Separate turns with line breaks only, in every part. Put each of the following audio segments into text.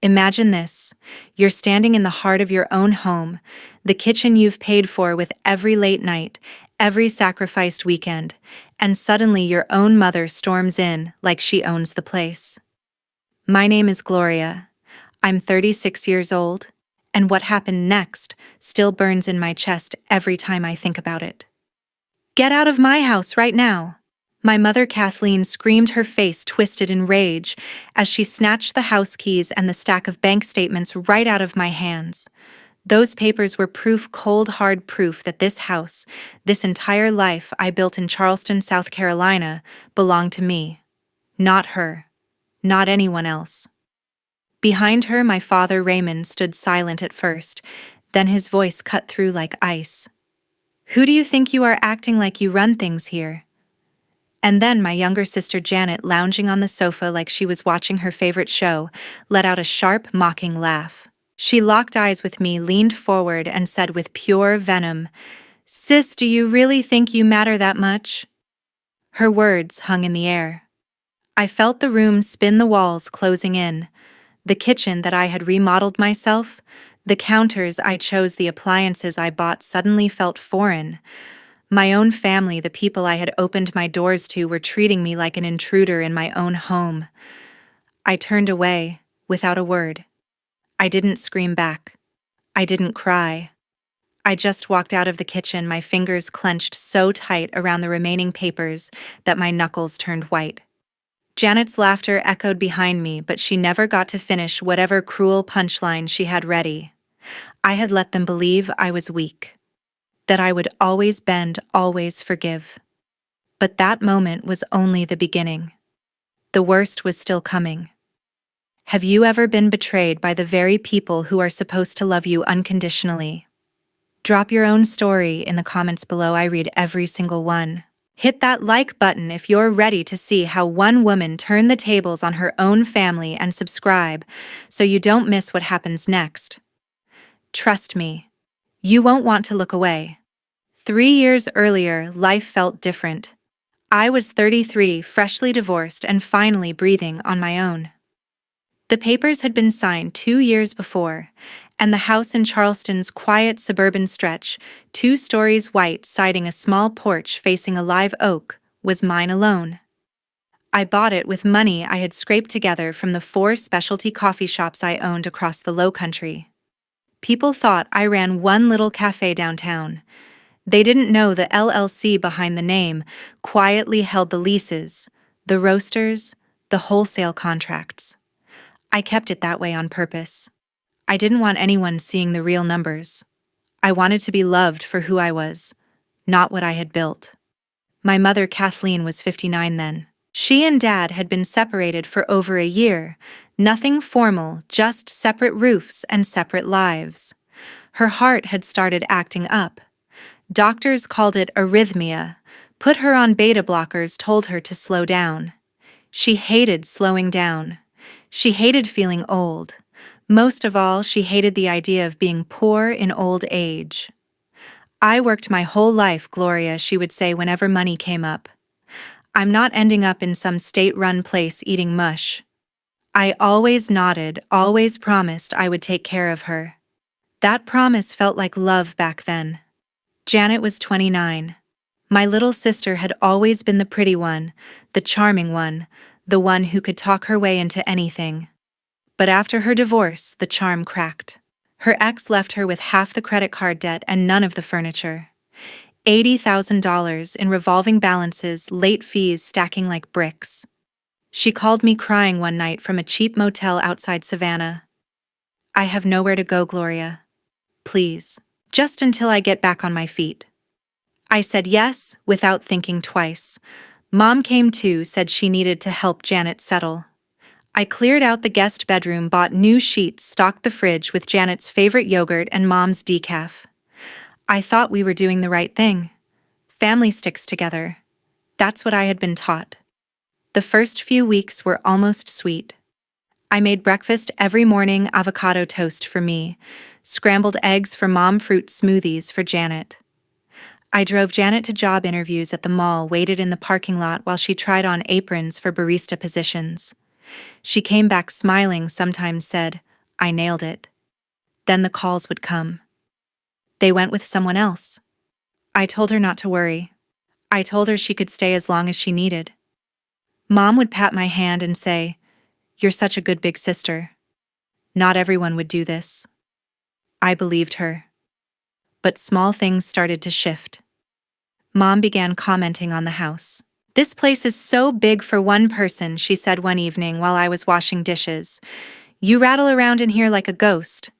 Imagine this. You're standing in the heart of your own home, the kitchen you've paid for with every late night, every sacrificed weekend, and suddenly your own mother storms in like she owns the place. My name is Gloria. I'm 36 years old, and what happened next still burns in my chest every time I think about it. Get out of my house right now! My mother Kathleen screamed, her face twisted in rage, as she snatched the house keys and the stack of bank statements right out of my hands. Those papers were proof, cold, hard proof that this house, this entire life I built in Charleston, South Carolina, belonged to me. Not her. Not anyone else. Behind her, my father Raymond stood silent at first, then his voice cut through like ice. Who do you think you are, acting like you run things here? And then my younger sister Janet, lounging on the sofa like she was watching her favorite show, let out a sharp, mocking laugh. She locked eyes with me, leaned forward, and said with pure venom, "Sis, do you really think you matter that much?" Her words hung in the air. I felt the room spin, the walls closing in. The kitchen that I had remodeled myself, the counters I chose, the appliances I bought suddenly felt foreign. My own family, the people I had opened my doors to, were treating me like an intruder in my own home. I turned away, without a word. I didn't scream back. I didn't cry. I just walked out of the kitchen, my fingers clenched so tight around the remaining papers that my knuckles turned white. Janet's laughter echoed behind me, but she never got to finish whatever cruel punchline she had ready. I had let them believe I was weak, that I would always bend, always forgive. But that moment was only the beginning. The worst was still coming. Have you ever been betrayed by the very people who are supposed to love you unconditionally? Drop your own story in the comments below. I read every single one. Hit that like button if you're ready to see how one woman turned the tables on her own family, and subscribe so you don't miss what happens next. Trust me, you won't want to look away. 3 years earlier, life felt different. I was 33, freshly divorced, and finally breathing on my own. The papers had been signed 2 years before, and the house in Charleston's quiet suburban stretch, 2 stories white, siding a small porch facing a live oak, was mine alone. I bought it with money I had scraped together from the 4 specialty coffee shops I owned across the Lowcountry. People thought I ran one little cafe downtown. They didn't know the LLC behind the name quietly held the leases, the roasters, the wholesale contracts. I kept it that way on purpose. I didn't want anyone seeing the real numbers. I wanted to be loved for who I was, not what I had built. My mother Kathleen was 59 then. She and Dad had been separated for over a year, nothing formal, just separate roofs and separate lives. Her heart had started acting up. Doctors called it arrhythmia, put her on beta blockers, told her to slow down. She hated slowing down. She hated feeling old. Most of all, she hated the idea of being poor in old age. "I worked my whole life, Gloria," she would say whenever money came up. "I'm not ending up in some state-run place eating mush." I always nodded, always promised I would take care of her. That promise felt like love back then. Janet was 29. My little sister had always been the pretty one, the charming one, the one who could talk her way into anything. But after her divorce, the charm cracked. Her ex left her with half the credit card debt and none of the furniture. $80,000 in revolving balances, late fees stacking like bricks. She called me crying one night from a cheap motel outside Savannah. "I have nowhere to go, Gloria. Please, just until I get back on my feet." I said yes, without thinking twice. Mom came too, said she needed to help Janet settle. I cleared out the guest bedroom, bought new sheets, stocked the fridge with Janet's favorite yogurt and Mom's decaf. I thought we were doing the right thing. Family sticks together. That's what I had been taught. The first few weeks were almost sweet. I made breakfast every morning, avocado toast for me, scrambled eggs for Mom, fruit smoothies for Janet. I drove Janet to job interviews at the mall, waited in the parking lot while she tried on aprons for barista positions. She came back smiling, sometimes said, I nailed it. Then the calls would come. They went with someone else. I told her not to worry. I told her she could stay as long as she needed. Mom would pat my hand and say, "You're such a good big sister. Not everyone would do this." I believed her. But small things started to shift. Mom began commenting on the house. "This place is so big for one person," she said one evening while I was washing dishes. "You rattle around in here like a ghost.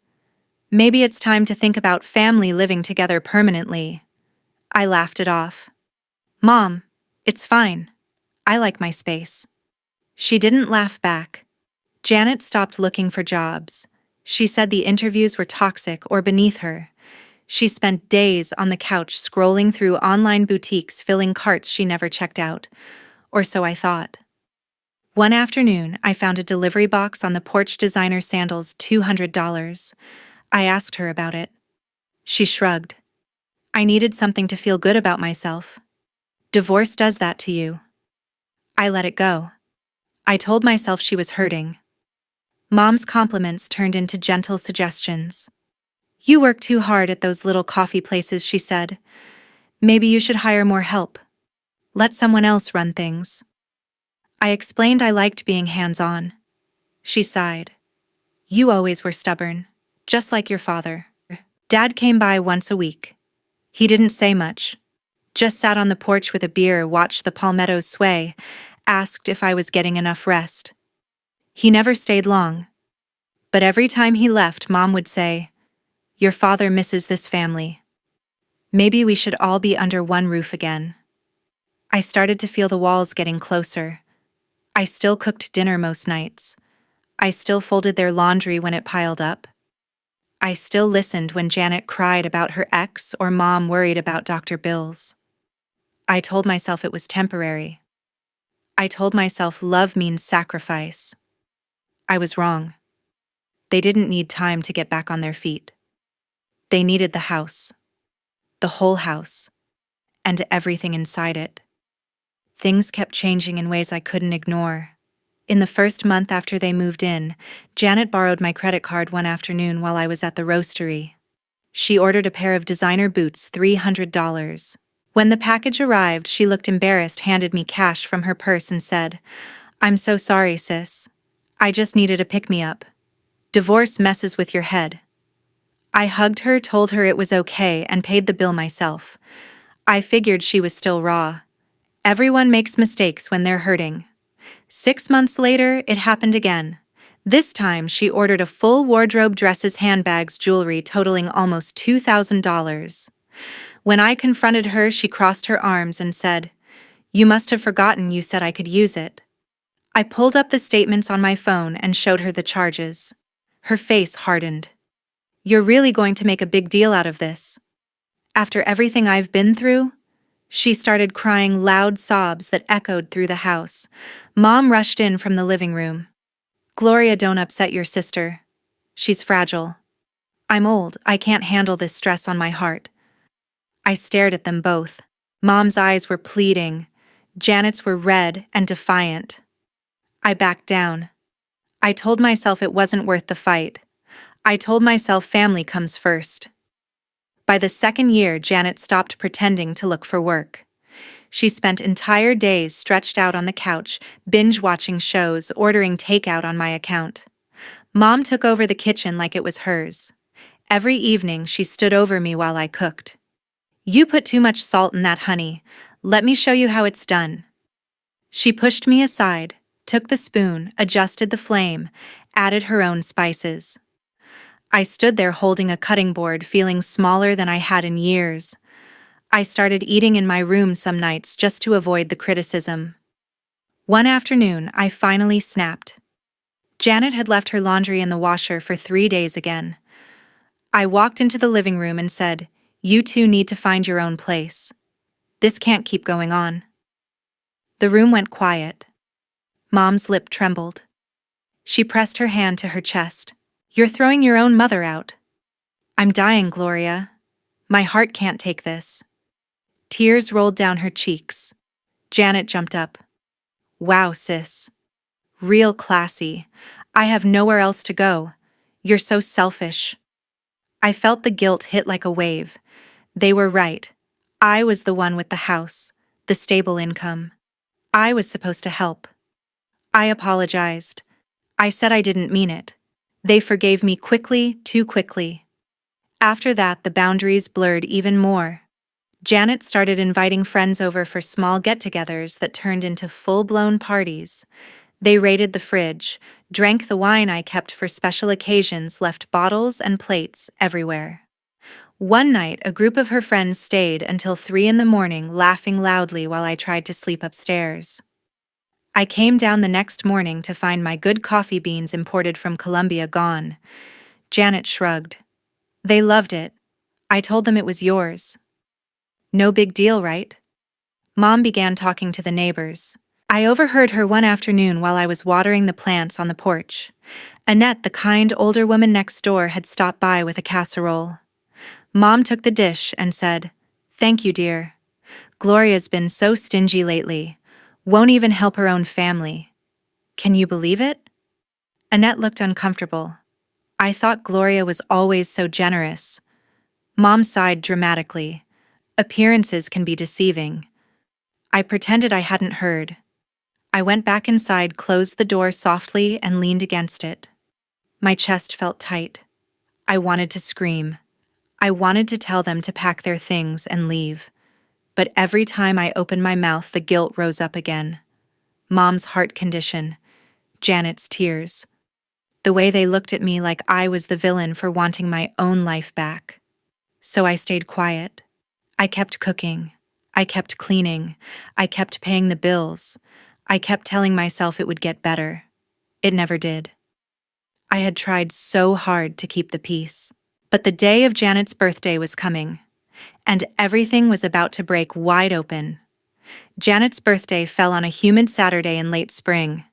Maybe it's time to think about family living together permanently." I laughed it off. "Mom, it's fine. I like my space." She didn't laugh back. Janet stopped looking for jobs. She said the interviews were toxic or beneath her. She spent days on the couch scrolling through online boutiques filling carts she never checked out. Or so I thought. One afternoon, I found a delivery box on the porch, designer sandals, $200. I asked her about it. She shrugged. "I needed something to feel good about myself. Divorce does that to you." I let it go. I told myself she was hurting. Mom's compliments turned into gentle suggestions. "You work too hard at those little coffee places," she said. "Maybe you should hire more help. Let someone else run things." I explained I liked being hands-on. She sighed. "You always were stubborn, just like your father." Dad came by once a week. He didn't say much. Just sat on the porch with a beer, watched the palmettos sway, asked if I was getting enough rest. He never stayed long. But every time he left, Mom would say, "Your father misses this family. Maybe we should all be under one roof again." I started to feel the walls getting closer. I still cooked dinner most nights. I still folded their laundry when it piled up. I still listened when Janet cried about her ex or Mom worried about doctor bills. I told myself it was temporary. I told myself love means sacrifice. I was wrong. They didn't need time to get back on their feet. They needed the house. The whole house. And everything inside it. Things kept changing in ways I couldn't ignore. In the first month after they moved in, Janet borrowed my credit card one afternoon while I was at the roastery. She ordered a pair of designer boots, $300. When the package arrived, she looked embarrassed, handed me cash from her purse and said, "I'm so sorry, sis. I just needed a pick-me-up. Divorce messes with your head." I hugged her, told her it was okay, and paid the bill myself. I figured she was still raw. Everyone makes mistakes when they're hurting. 6 months later, it happened again. This time, she ordered a full wardrobe, dresses, handbags, jewelry totaling almost $2,000. When I confronted her, she crossed her arms and said, "You must have forgotten you said I could use it." I pulled up the statements on my phone and showed her the charges. Her face hardened. "You're really going to make a big deal out of this? After everything I've been through?" She started crying, loud sobs that echoed through the house. Mom rushed in from the living room. "Gloria, don't upset your sister. She's fragile." "I'm old. I can't handle this stress on my heart." I stared at them both. Mom's eyes were pleading. Janet's were red and defiant. I backed down. I told myself it wasn't worth the fight. I told myself family comes first. By the second year, Janet stopped pretending to look for work. She spent entire days stretched out on the couch, binge-watching shows, ordering takeout on my account. Mom took over the kitchen like it was hers. Every evening, she stood over me while I cooked. "You put too much salt in that, honey. Let me show you how it's done." She pushed me aside, took the spoon, adjusted the flame, added her own spices. I stood there holding a cutting board, feeling smaller than I had in years. I started eating in my room some nights just to avoid the criticism. One afternoon, I finally snapped. Janet had left her laundry in the washer for 3 days again. I walked into the living room and said, "You two need to find your own place. This can't keep going on." The room went quiet. Mom's lip trembled. She pressed her hand to her chest. "You're throwing your own mother out." "I'm dying, Gloria. My heart can't take this." Tears rolled down her cheeks. Janet jumped up. "Wow, sis. Real classy. I have nowhere else to go. You're so selfish. I felt the guilt hit like a wave. They were right. I was the one with the house, the stable income. I was supposed to help. I apologized. I said I didn't mean it. They forgave me quickly, too quickly. After that, the boundaries blurred even more. Janet started inviting friends over for small get-togethers that turned into full-blown parties. They raided the fridge, drank the wine I kept for special occasions, left bottles and plates everywhere. One night, a group of her friends stayed until 3 in the morning, laughing loudly while I tried to sleep upstairs. I came down the next morning to find my good coffee beans imported from Colombia gone. Janet shrugged. They loved it. I told them it was yours. No big deal, right? Mom began talking to the neighbors. I overheard her one afternoon while I was watering the plants on the porch. Annette, the kind older woman next door, had stopped by with a casserole. Mom took the dish and said, "Thank you, dear. Gloria's been so stingy lately. Won't even help her own family. Can you believe it?" Annette looked uncomfortable. I thought Gloria was always so generous. Mom sighed dramatically. Appearances can be deceiving. I pretended I hadn't heard. I went back inside, closed the door softly, and leaned against it. My chest felt tight. I wanted to scream. I wanted to tell them to pack their things and leave. But every time I opened my mouth, the guilt rose up again. Mom's heart condition. Janet's tears. The way they looked at me like I was the villain for wanting my own life back. So I stayed quiet. I kept cooking. I kept cleaning. I kept paying the bills. I kept telling myself it would get better. It never did. I had tried so hard to keep the peace. But the day of Janet's birthday was coming, and everything was about to break wide open. Janet's birthday fell on a humid Saturday in late spring.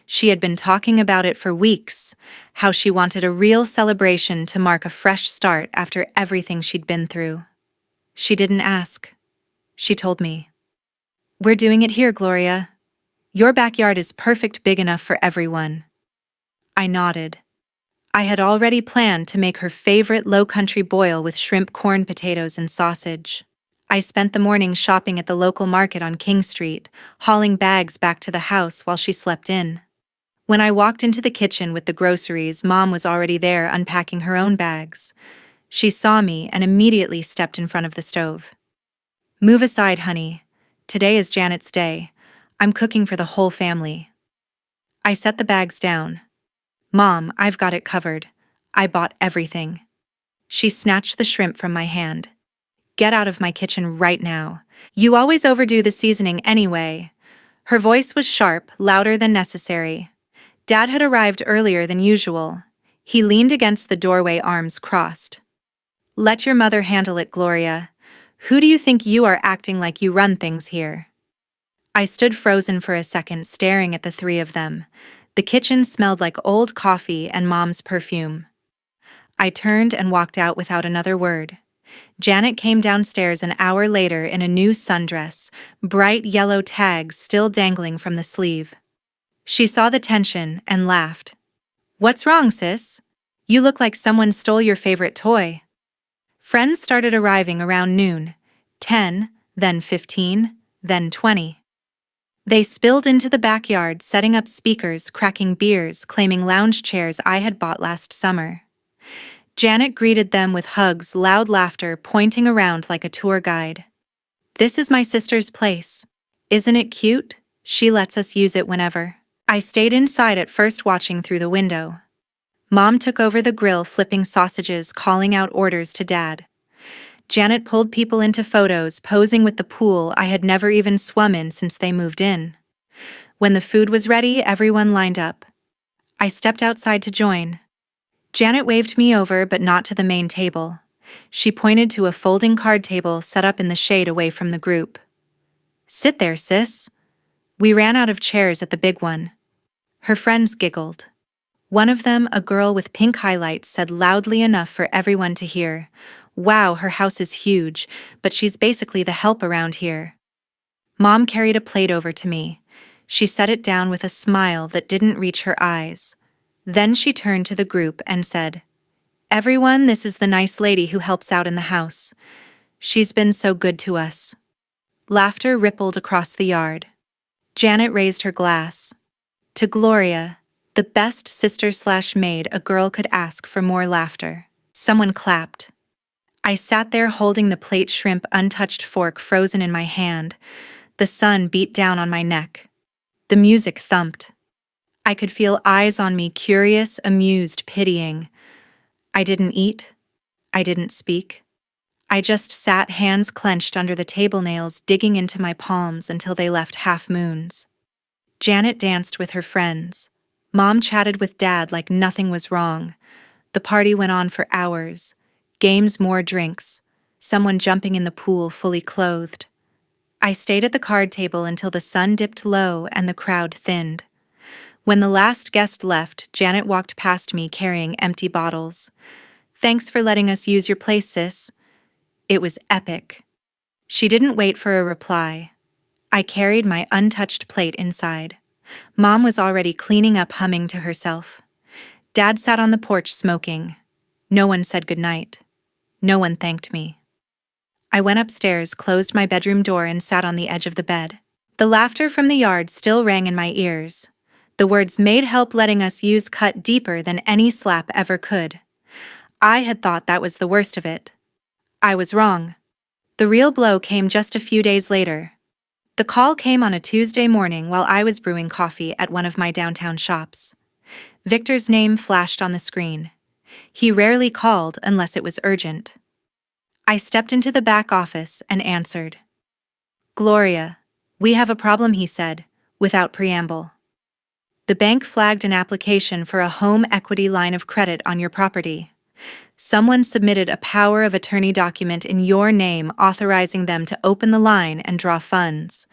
She had been talking about it for weeks, how she wanted a real celebration to mark a fresh start after everything she'd been through. She didn't ask. She told me. "We're doing it here, Gloria. Your backyard is perfect, big enough for everyone." I nodded. I had already planned to make her favorite low-country boil with shrimp, corn, potatoes, and sausage. I spent the morning shopping at the local market on King Street, hauling bags back to the house while she slept in. When I walked into the kitchen with the groceries, Mom was already there unpacking her own bags. She saw me and immediately stepped in front of the stove. "Move aside, honey. Today is Janet's day. I'm cooking for the whole family." I set the bags down. "Mom, I've got it covered. I bought everything." She snatched the shrimp from my hand. "Get out of my kitchen right now. You always overdo the seasoning anyway." Her voice was sharp, louder than necessary. Dad had arrived earlier than usual. He leaned against the doorway, arms crossed. "Let your mother handle it, Gloria. Who do you think you are, acting like you run things here?" I stood frozen for a second, staring at the three of them. The kitchen smelled like old coffee and Mom's perfume. I turned and walked out without another word. Janet came downstairs an hour later in a new sundress, bright yellow tags still dangling from the sleeve. She saw the tension and laughed. "What's wrong, sis? You look like someone stole your favorite toy." Friends started arriving around noon. 10, then 15, then 20. They spilled into the backyard, setting up speakers, cracking beers, claiming lounge chairs I had bought last summer. Janet greeted them with hugs, loud laughter, pointing around like a tour guide. "This is my sister's place. Isn't it cute? She lets us use it whenever." I stayed inside at first, watching through the window. Mom took over the grill, flipping sausages, calling out orders to Dad. Janet pulled people into photos, posing with the pool I had never even swum in since they moved in. When the food was ready, everyone lined up. I stepped outside to join. Janet waved me over, but not to the main table. She pointed to a folding card table set up in the shade away from the group. "Sit there, sis." We ran out of chairs at the big one. Her friends giggled. One of them, a girl with pink highlights, said loudly enough for everyone to hear, "Wow, her house is huge, but she's basically the help around here." Mom carried a plate over to me. She set it down with a smile that didn't reach her eyes. Then she turned to the group and said, "Everyone, this is the nice lady who helps out in the house. She's been so good to us." Laughter rippled across the yard. Janet raised her glass. To Gloria, the best sister/maid a girl could ask for more laughter. Someone clapped. I sat there holding the plate shrimp untouched fork frozen in my hand. The sun beat down on my neck. The music thumped. I could feel eyes on me, curious, amused, pitying. I didn't eat. I didn't speak. I just sat, hands clenched under the table nails, digging into my palms until they left half moons. Janet danced with her friends. Mom chatted with Dad like nothing was wrong. The party went on for hours. Games, more drinks. Someone jumping in the pool fully clothed. I stayed at the card table until the sun dipped low and the crowd thinned. When the last guest left, Janet walked past me carrying empty bottles. "Thanks for letting us use your place, sis." It was epic. She didn't wait for a reply. I carried my untouched plate inside. Mom was already cleaning up, humming to herself. Dad sat on the porch smoking. No one said goodnight. No one thanked me. I went upstairs, closed my bedroom door, and sat on the edge of the bed. The laughter from the yard still rang in my ears. The words "made help letting us use" cut deeper than any slap ever could. I had thought that was the worst of it. I was wrong. The real blow came just a few days later. The call came on a Tuesday morning while I was brewing coffee at one of my downtown shops. Victor's name flashed on the screen. He rarely called unless it was urgent. I stepped into the back office and answered. "Gloria, we have a problem," he said, without preamble. "The bank flagged an application for a home equity line of credit on your property. Someone submitted a power of attorney document in your name authorizing them to open the line and draw funds.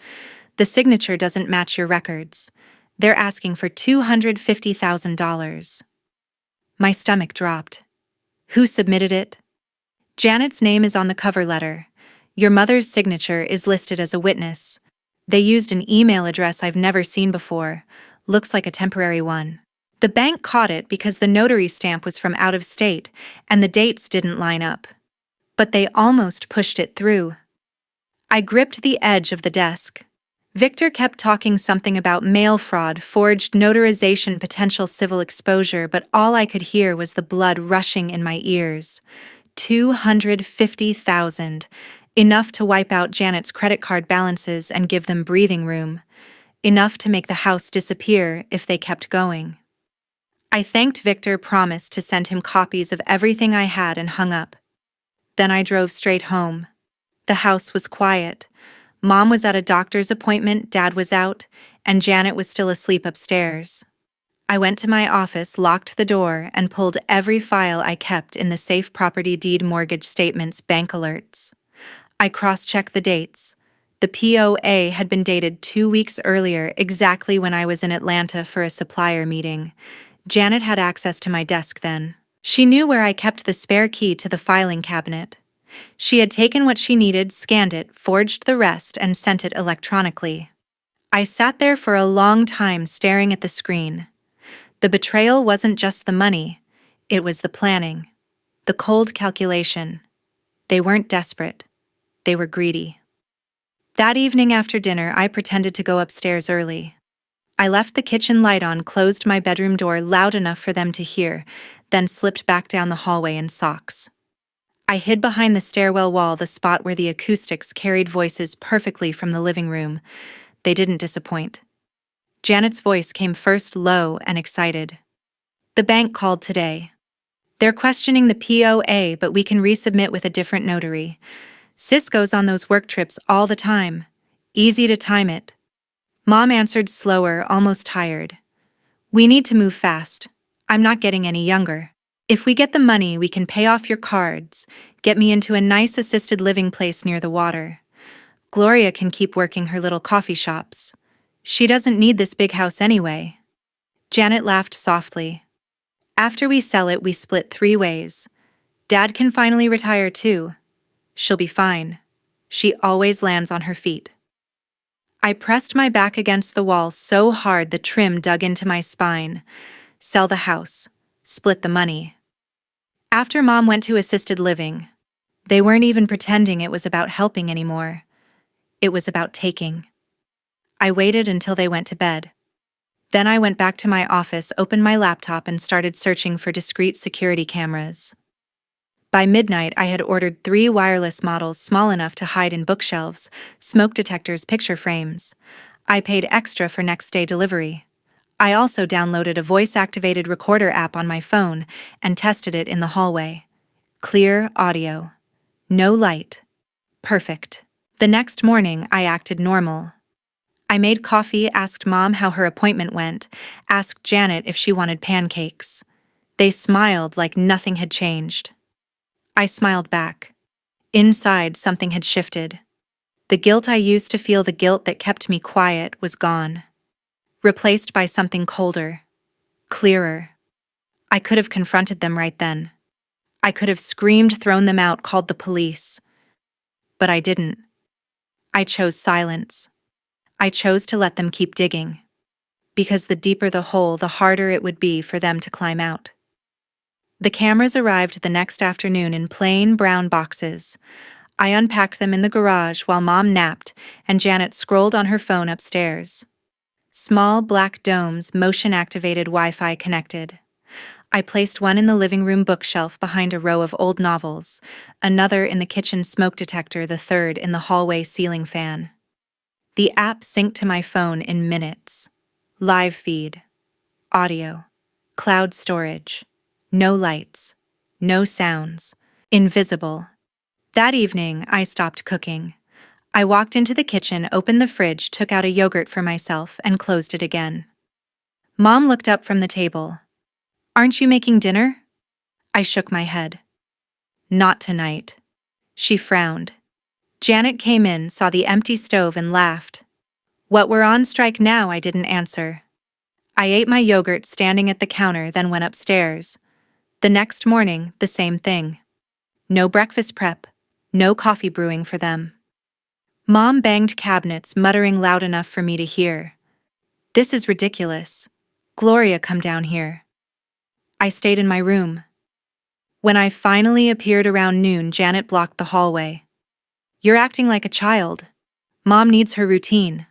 The signature doesn't match your records. They're asking for $250,000. My stomach dropped. Who submitted it? Janet's name is on the cover letter. Your mother's signature is listed as a witness. They used an email address I've never seen before. Looks like a temporary one. The bank caught it because the notary stamp was from out of state and the dates didn't line up. But they almost pushed it through." I gripped the edge of the desk. Victor kept talking something about mail fraud, forged notarization, potential civil exposure, but all I could hear was the blood rushing in my ears. $250,000. Enough to wipe out Janet's credit card balances and give them breathing room. Enough to make the house disappear if they kept going. I thanked Victor, promised to send him copies of everything I had, and hung up. Then I drove straight home. The house was quiet. Mom was at a doctor's appointment, Dad was out, and Janet was still asleep upstairs. I went to my office, locked the door, and pulled every file I kept in the safe: property deed, mortgage statements, bank alerts. I cross-checked the dates. The POA had been dated 2 weeks earlier, exactly when I was in Atlanta for a supplier meeting. Janet had access to my desk then. She knew where I kept the spare key to the filing cabinet. She had taken what she needed, scanned it, forged the rest, and sent it electronically. I sat there for a long time staring at the screen. The betrayal wasn't just the money, it was the planning, the cold calculation. They weren't desperate, they were greedy. That evening after dinner, I pretended to go upstairs early. I left the kitchen light on, closed my bedroom door loud enough for them to hear, then slipped back down the hallway in socks. I hid behind the stairwell wall, the spot where the acoustics carried voices perfectly from the living room. They didn't disappoint. Janet's voice came first, low and excited. "The bank called today. They're questioning the POA, but we can resubmit with a different notary. Sis goes on those work trips all the time. Easy to time it." Mom answered slower, almost tired. "We need to move fast. I'm not getting any younger. If we get the money, we can pay off your cards, get me into a nice assisted living place near the water. Gloria can keep working her little coffee shops. She doesn't need this big house anyway." Janet laughed softly. "After we sell it, we split 3 ways. Dad can finally retire too. She'll be fine. She always lands on her feet." I pressed my back against the wall so hard the trim dug into my spine. sell the house, split the money. After Mom went to assisted living, they weren't even pretending it was about helping anymore. It was about taking. I waited until they went to bed. Then I went back to my office, opened my laptop, and started searching for discrete security cameras. By midnight, I had ordered 3 wireless models small enough to hide in bookshelves, smoke detectors, picture frames. I paid extra for next-day delivery. I also downloaded a voice-activated recorder app on my phone and tested it in the hallway. Clear audio. No light. Perfect. The next morning, I acted normal. I made coffee, asked Mom how her appointment went, asked Janet if she wanted pancakes. They smiled like nothing had changed. I smiled back. Inside, something had shifted. The guilt I used to feel, the guilt that kept me quiet, was gone. Replaced by something colder, clearer. I could have confronted them right then. I could have screamed, thrown them out, called the police. But I didn't. I chose silence. I chose to let them keep digging. Because the deeper the hole, the harder it would be for them to climb out. The cameras arrived the next afternoon in plain brown boxes. I unpacked them in the garage while Mom napped and Janet scrolled on her phone upstairs. Small black domes, motion-activated Wi-Fi connected. I placed one in the living room bookshelf behind a row of old novels, another in the kitchen smoke detector, the third in the hallway ceiling fan. The app synced to my phone in minutes. Live feed. Audio. Cloud storage. No lights. No sounds. Invisible. That evening, I stopped cooking. I walked into the kitchen, opened the fridge, took out a yogurt for myself, and closed it again. Mom looked up from the table. "Aren't you making dinner?" I shook my head. "Not tonight." She frowned. Janet came in, saw the empty stove, and laughed. "What, we're on strike now?" I didn't answer. I ate my yogurt standing at the counter, then went upstairs. The next morning, the same thing. No breakfast prep, no coffee brewing for them. Mom banged cabinets, muttering loud enough for me to hear. "This is ridiculous. Gloria, come down here." I stayed in my room. When I finally appeared around noon, Janet blocked the hallway. "You're acting like a child. Mom needs her routine."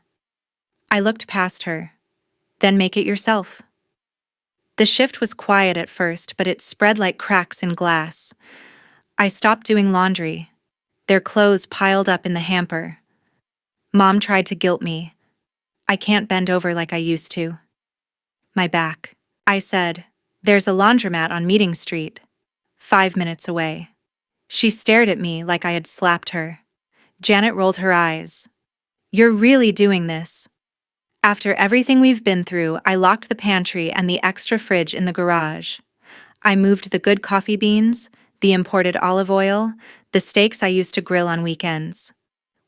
I looked past her. "Then make it yourself." The shift was quiet at first, but it spread like cracks in glass. I stopped doing laundry. Their clothes piled up in the hamper. Mom tried to guilt me. "I can't bend over like I used to." "My back." I said, "There's a laundromat on Meeting Street, 5 minutes away." She stared at me like I had slapped her. Janet rolled her eyes. "You're really doing this?" After everything we've been through, I locked the pantry and the extra fridge in the garage. I moved the good coffee beans, the imported olive oil, the steaks I used to grill on weekends.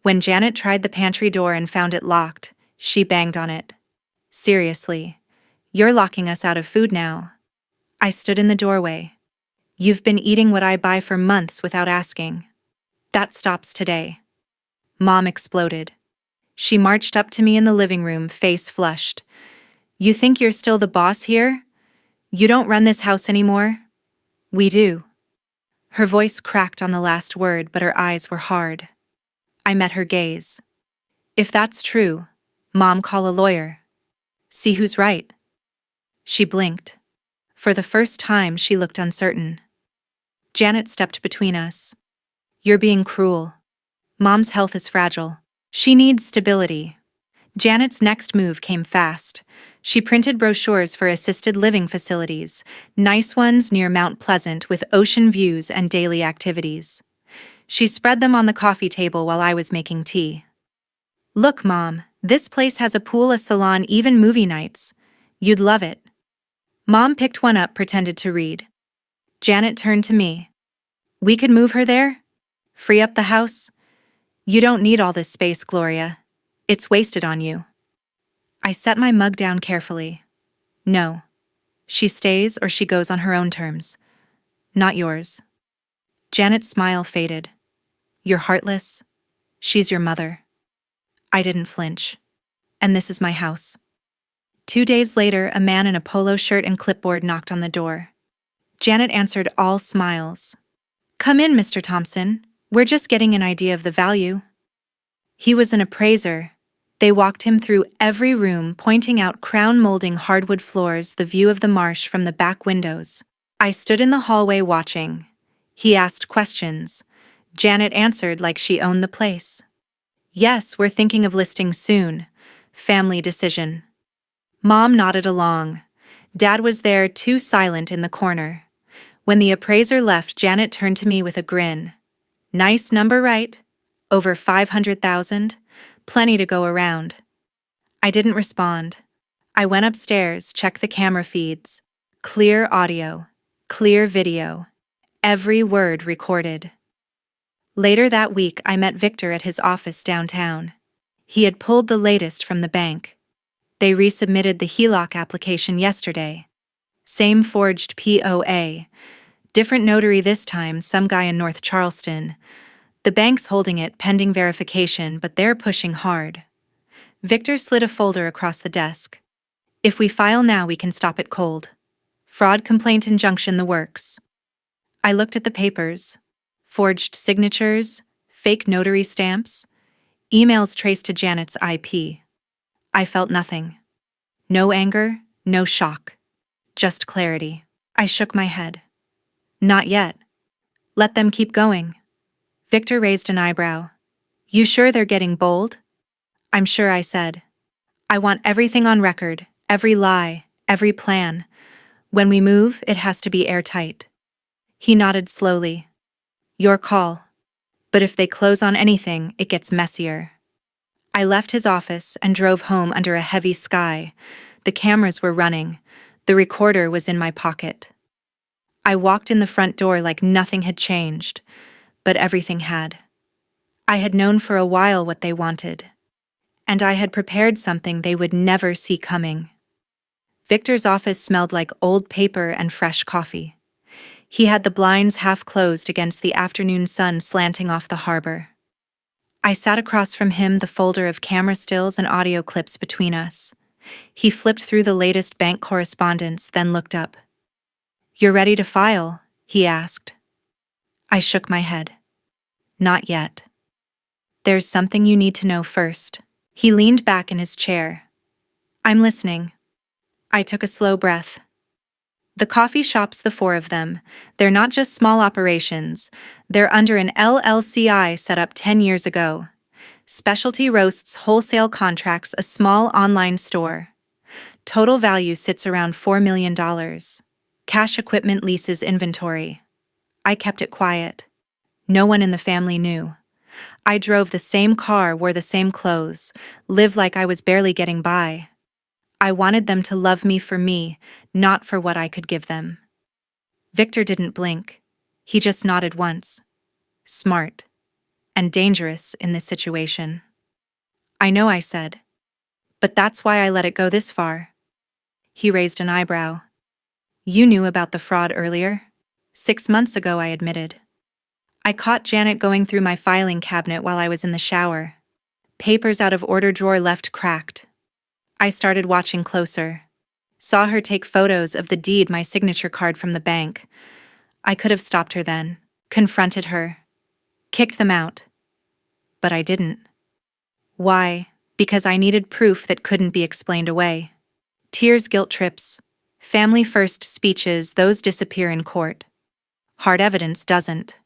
When Janet tried the pantry door and found it locked, she banged on it. "Seriously, you're locking us out of food now." I stood in the doorway. "You've been eating what I buy for months without asking. That stops today." Mom exploded. She marched up to me in the living room, face flushed. "You think you're still the boss here? You don't run this house anymore?" "We do." Her voice cracked on the last word, but her eyes were hard. I met her gaze. "If that's true, Mom, call a lawyer. See who's right." She blinked. For the first time, she looked uncertain. Janet stepped between us. "You're being cruel. Mom's health is fragile. She needs stability." Janet's next move came fast. She printed brochures for assisted living facilities, nice ones near Mount Pleasant with ocean views and daily activities. She spread them on the coffee table while I was making tea. "Look, Mom, this place has a pool, a salon, even movie nights. You'd love it." Mom picked one up, pretended to read. Janet turned to me. "We could move her there? Free up the house? You don't need all this space, Gloria. It's wasted on you." I set my mug down carefully. "No. She stays or she goes on her own terms. Not yours." Janet's smile faded. "You're heartless. She's your mother." I didn't flinch. "And this is my house." 2 days later, a man in a polo shirt and clipboard knocked on the door. Janet answered, all smiles. "Come in, Mr. Thompson. We're just getting an idea of the value." He was an appraiser. They walked him through every room, pointing out crown-molding hardwood floors, the view of the marsh from the back windows. I stood in the hallway watching. He asked questions. Janet answered like she owned the place. "Yes, we're thinking of listing soon. Family decision." Mom nodded along. Dad was there, too silent in the corner. When the appraiser left, Janet turned to me with a grin. "Nice number, right? Over 500,000? Plenty to go around." I didn't respond. I went upstairs, checked the camera feeds. Clear audio. Clear video. Every word recorded. Later that week, I met Victor at his office downtown. He had pulled the latest from the bank. They resubmitted the HELOC application yesterday. Same forged POA. Different notary this time, some guy in North Charleston. The bank's holding it pending verification, but they're pushing hard. Victor slid a folder across the desk. "If we file now, we can stop it cold. Fraud complaint injunction, the works." I looked at the papers. Forged signatures, fake notary stamps, emails traced to Janet's IP. I felt nothing. No anger, no shock. Just clarity. I shook my head. "Not yet. Let them keep going." Victor raised an eyebrow. "You sure they're getting bold?" "I'm sure," I said. "I want everything on record, every lie, every plan. When we move, it has to be airtight." He nodded slowly. "Your call. But if they close on anything, it gets messier." I left his office and drove home under a heavy sky. The cameras were running. The recorder was in my pocket. I walked in the front door like nothing had changed, but everything had. I had known for a while what they wanted, and I had prepared something they would never see coming. Victor's office smelled like old paper and fresh coffee. He had the blinds half closed against the afternoon sun slanting off the harbor. I sat across from him, the folder of camera stills and audio clips between us. He flipped through the latest bank correspondence, then looked up. "You're ready to file?" he asked. I shook my head. "Not yet. There's something you need to know first." He leaned back in his chair. "I'm listening." I took a slow breath. The coffee shops, the four of them, they're not just small operations. They're under an LLCI set up 10 years ago. Specialty roasts, wholesale contracts, a small online store. Total value sits around $4 million. Cash, equipment, leases, inventory. I kept it quiet. No one in the family knew. I drove the same car, wore the same clothes, lived like I was barely getting by. I wanted them to love me for me, not for what I could give them. Victor didn't blink. He just nodded once. Smart. And dangerous in this situation. "I know," I said. "But that's why I let it go this far." He raised an eyebrow. "You knew about the fraud earlier?" 6 months ago, I admitted. I caught Janet going through my filing cabinet while I was in the shower. Papers out of order, drawer left cracked. I started watching closer. Saw her take photos of the deed, my signature card from the bank. I could have stopped her then, confronted her, kicked them out. But I didn't. Why? Because I needed proof that couldn't be explained away. Tears, guilt trips, family first speeches, those disappear in court. Hard evidence doesn't.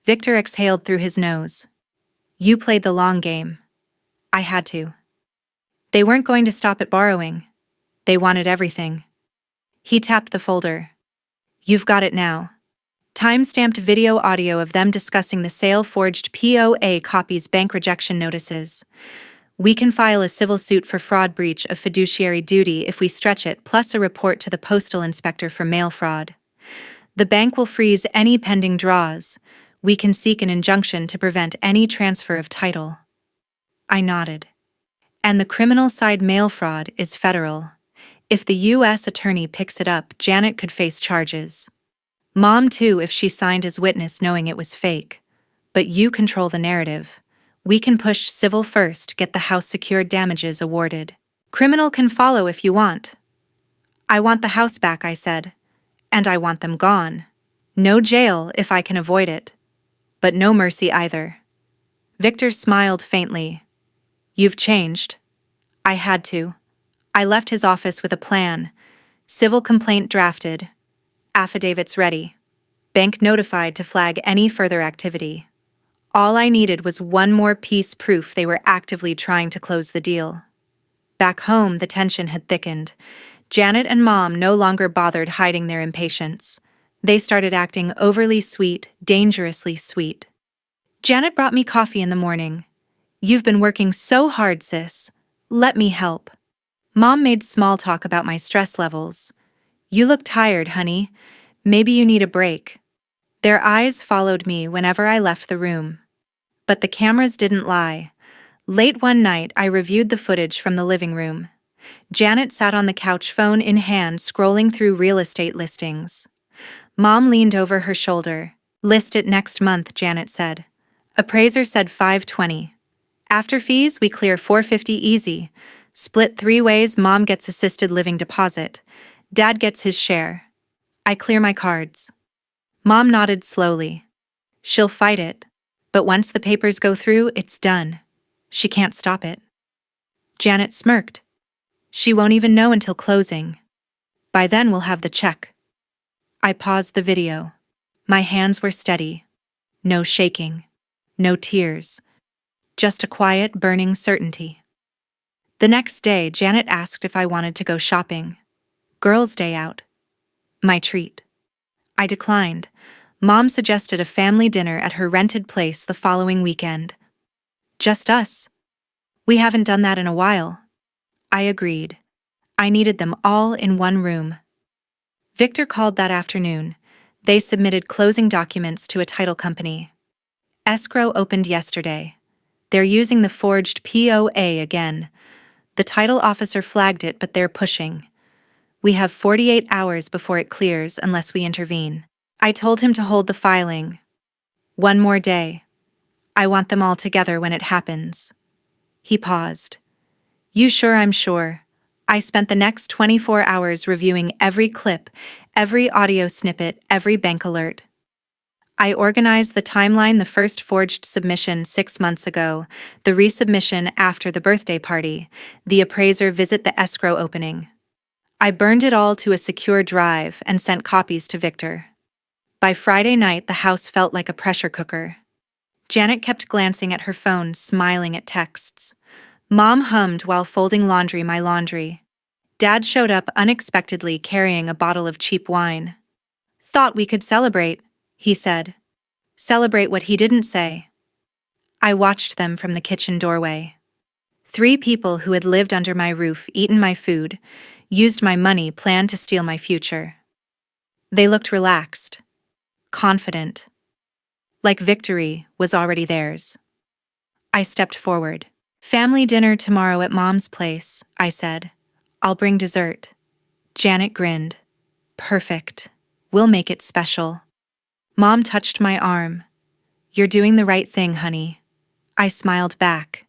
Victor exhaled through his nose. "You played the long game." I had to. They weren't going to stop at borrowing. They wanted everything. He tapped the folder. "You've got it now." Time-stamped video audio of them discussing the sale, forged POA copies, bank rejection notices. "We can file a civil suit for fraud, breach of fiduciary duty if we stretch it, plus a report to the postal inspector for mail fraud. The bank will freeze any pending draws. We can seek an injunction to prevent any transfer of title." I nodded. "And the criminal side, mail fraud, is federal. If the U.S. attorney picks it up, Janet could face charges. Mom too, if she signed as witness knowing it was fake. But you control the narrative. We can push civil first, get the house secured, damages awarded. Criminal can follow if you want. I want the house back, I said. And I want them gone. No jail if I can avoid it. But no mercy either. Victor smiled faintly. You've changed. I had to. I left his office with a plan. Civil complaint drafted. Affidavits ready. Bank notified to flag any further activity. All I needed was one more piece proof they were actively trying to close the deal. Back home, the tension had thickened. Janet and Mom no longer bothered hiding their impatience. They started acting overly sweet, dangerously sweet. Janet brought me coffee in the morning. You've been working so hard, sis. Let me help. Mom made small talk about my stress levels. You look tired, honey. Maybe you need a break. Their eyes followed me whenever I left the room. But the cameras didn't lie. Late one night, I reviewed the footage from the living room. Janet sat on the couch, phone in hand, scrolling through real estate listings. Mom leaned over her shoulder. List it next month, Janet said. Appraiser said 520. After fees, we clear 450 easy. Split 3 ways, Mom gets assisted living deposit. Dad gets his share. I clear my cards. Mom nodded slowly. She'll fight it. But once the papers go through, it's done. She can't stop it. Janet smirked. She won't even know until closing. By then we'll have the check. I paused the video. My hands were steady. No shaking. No tears. Just a quiet, burning certainty. The next day, Janet asked if I wanted to go shopping. Girls' day out. My treat. I declined. Mom suggested a family dinner at her rented place the following weekend. Just us. We haven't done that in a while. I agreed. I needed them all in one room. Victor called that afternoon. They submitted closing documents to a title company. Escrow opened yesterday. They're using the forged POA again. The title officer flagged it, but they're pushing. We have 48 hours before it clears unless we intervene. I told him to hold the filing. One more day. I want them all together when it happens. He paused. You sure? I'm sure. I spent the next 24 hours reviewing every clip, every audio snippet, every bank alert. I organized the timeline: the first forged submission 6 months ago, the resubmission after the birthday party, the appraiser visit, the escrow opening. I burned it all to a secure drive and sent copies to Victor. By Friday night, the house felt like a pressure cooker. Janet kept glancing at her phone, smiling at texts. Mom hummed while folding laundry, my laundry. Dad showed up unexpectedly carrying a bottle of cheap wine. Thought we could celebrate, he said. Celebrate what he didn't say. I watched them from the kitchen doorway. 3 people who had lived under my roof, eaten my food, used my money, planned to steal my future. They looked relaxed, confident, like victory was already theirs. I stepped forward. Family dinner tomorrow at Mom's place, I said. I'll bring dessert. Janet grinned. Perfect. We'll make it special. Mom touched my arm. You're doing the right thing, honey. I smiled back.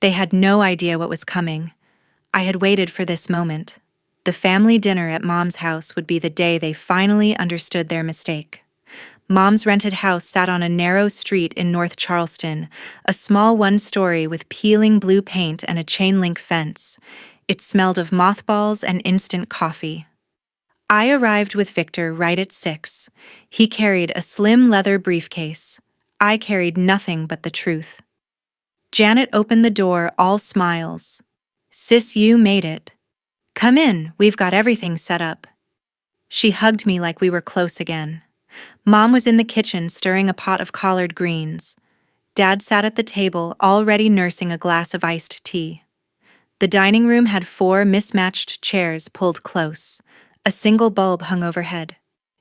They had no idea what was coming. I had waited for this moment. The family dinner at Mom's house would be the day they finally understood their mistake. Mom's rented house sat on a narrow street in North Charleston, a small 1-story with peeling blue paint and a chain-link fence. It smelled of mothballs and instant coffee. I arrived with Victor right at 6. He carried a slim leather briefcase. I carried nothing but the truth. Janet opened the door, all smiles. Sis, you made it. Come in, we've got everything set up. She hugged me like we were close again. Mom was in the kitchen stirring a pot of collard greens. Dad sat at the table, already nursing a glass of iced tea. The dining room had 4 mismatched chairs pulled close. A single bulb hung overhead.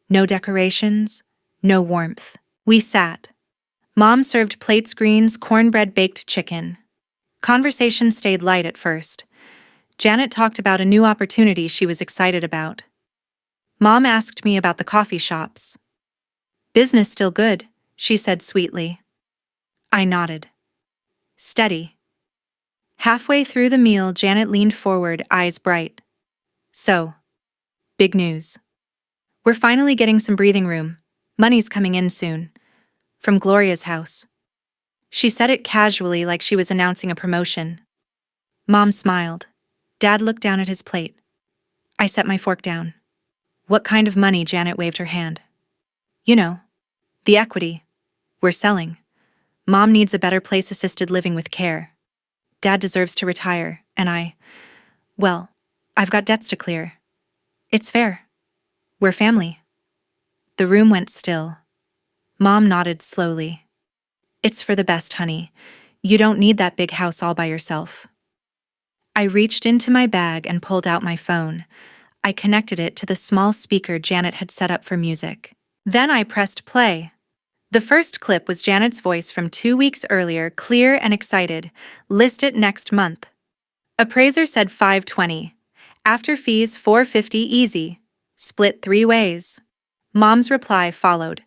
No decorations, no warmth. We sat. Mom served plates, greens, cornbread, baked chicken. Conversation stayed light at first. Janet talked about a new opportunity she was excited about. Mom asked me about the coffee shops. Business still good, she said sweetly. I nodded. Steady. Halfway through the meal, Janet leaned forward, eyes bright. So, big news. We're finally getting some breathing room. Money's coming in soon. From Gloria's house. She said it casually, like she was announcing a promotion. Mom smiled. Dad looked down at his plate. I set my fork down. What kind of money? Janet waved her hand. You know, the equity. We're selling. Mom needs a better place, assisted living with care. Dad deserves to retire, and well, I've got debts to clear. It's fair. We're family. The room went still. Mom nodded slowly. It's for the best, honey. You don't need that big house all by yourself. I reached into my bag and pulled out my phone. I connected it to the small speaker Janet had set up for music. Then I pressed play. The first clip was Janet's voice from 2 weeks earlier, clear and excited. List it next month. Appraiser said $520. After fees, $450 easy. Split 3 ways. Mom's reply followed.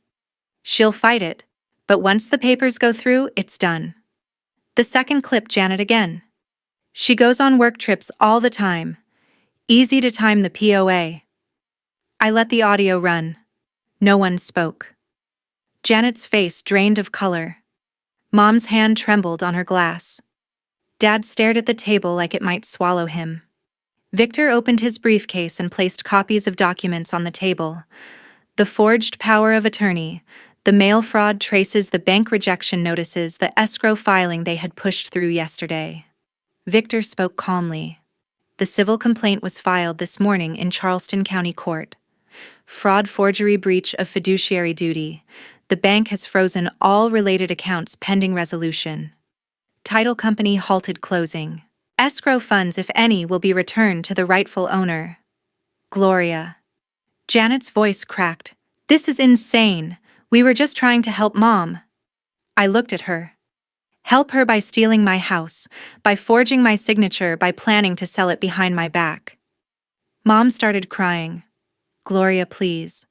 She'll fight it, but once the papers go through, it's done. The second clip, Janet again. She goes on work trips all the time. Easy to time the POA. I let the audio run. No one spoke. Janet's face drained of color. Mom's hand trembled on her glass. Dad stared at the table like it might swallow him. Victor opened his briefcase and placed copies of documents on the table. The forged power of attorney, the mail fraud traces, the bank rejection notices, the escrow filing they had pushed through yesterday. Victor spoke calmly. The civil complaint was filed this morning in Charleston County Court. Fraud, forgery, breach of fiduciary duty. The bank has frozen all related accounts pending resolution. Title company halted closing. Escrow funds, if any, will be returned to the rightful owner. Gloria. Janet's voice cracked. This is insane. We were just trying to help Mom. I looked at her. Help her by stealing my house, by forging my signature, by planning to sell it behind my back. Mom started crying. Gloria, please.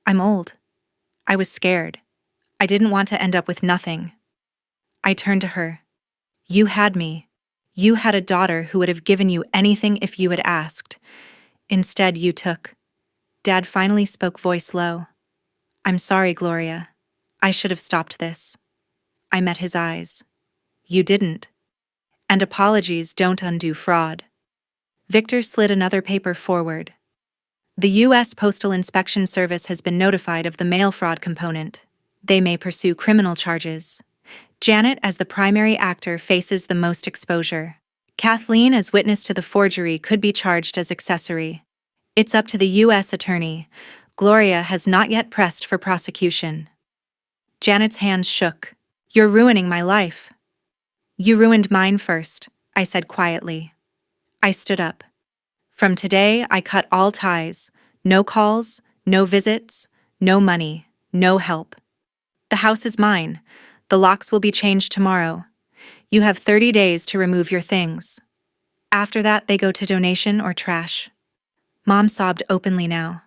I'm old. I was scared. I didn't want to end up with nothing. I turned to her. You had me. You had a daughter who would have given you anything if you had asked. Instead, you took. Dad finally spoke, voice low. I'm sorry, Gloria. I should have stopped this. I met his eyes. You didn't. And apologies don't undo fraud. Victor slid another paper forward. The U.S. Postal Inspection Service has been notified of the mail fraud component. They may pursue criminal charges. Janet, as the primary actor, faces the most exposure. Kathleen, as witness to the forgery, could be charged as accessory. It's up to the U.S. attorney. Gloria has not yet pressed for prosecution. Janet's hands shook. You're ruining my life. You ruined mine first, I said quietly. I stood up. From today, I cut all ties. No calls, no visits, no money, no help. The house is mine. The locks will be changed tomorrow. You have 30 days to remove your things. After that, they go to donation or trash. Mom sobbed openly now.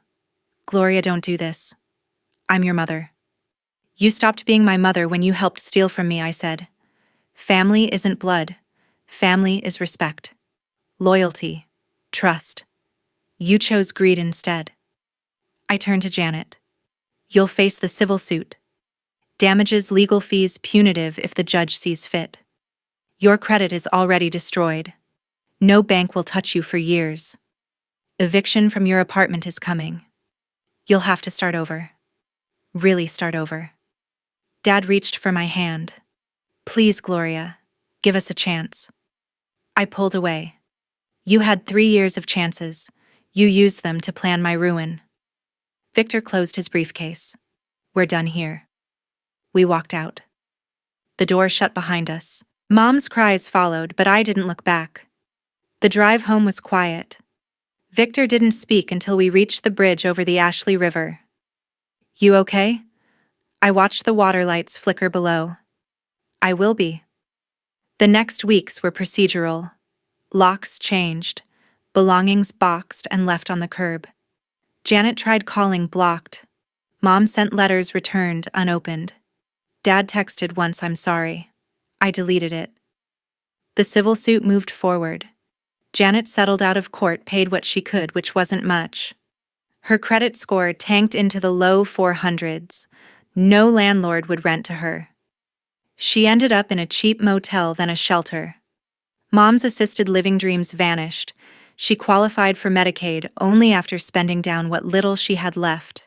Gloria, don't do this. I'm your mother. You stopped being my mother when you helped steal from me, I said. Family isn't blood. Family is respect. Loyalty. Trust. You chose greed instead. I turned to Janet. You'll face the civil suit. Damages, legal fees, punitive if the judge sees fit. Your credit is already destroyed. No bank will touch you for years. Eviction from your apartment is coming. You'll have to start over. Really start over. Dad reached for my hand. Please, Gloria, give us a chance. I pulled away. You had 3 years of chances. You used them to plan my ruin. Victor closed his briefcase. We're done here. We walked out. The door shut behind us. Mom's cries followed, but I didn't look back. The drive home was quiet. Victor didn't speak until we reached the bridge over the Ashley River. You okay? I watched the water lights flicker below. I will be. The next weeks were procedural. Locks changed, belongings boxed and left on the curb. Janet tried calling, blocked. Mom sent letters returned, unopened. Dad texted once, I'm sorry. I deleted it. The civil suit moved forward. Janet settled out of court, paid what she could, which wasn't much. Her credit score tanked into the low 400s. No landlord would rent to her. She ended up in a cheap motel, then a shelter. Mom's assisted living dreams vanished. She qualified for Medicaid only after spending down what little she had left.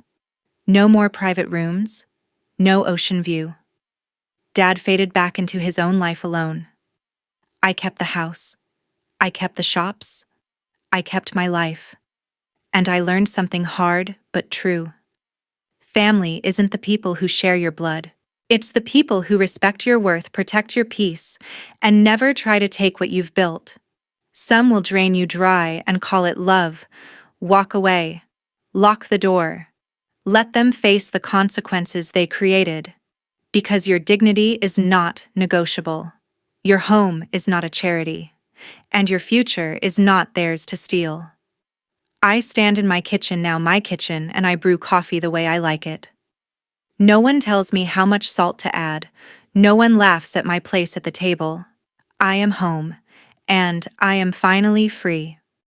No more private rooms. No ocean view. Dad faded back into his own life alone. I kept the house. I kept the shops. I kept my life. And I learned something hard but true. Family isn't the people who share your blood. It's the people who respect your worth, protect your peace, and never try to take what you've built. Some will drain you dry and call it love. Walk away. Lock the door. Let them face the consequences they created. Because your dignity is not negotiable. Your home is not a charity. And your future is not theirs to steal. I stand in my kitchen now, my kitchen, and I brew coffee the way I like it. No one tells me how much salt to add. No one laughs at my place at the table. I am home, and I am finally free.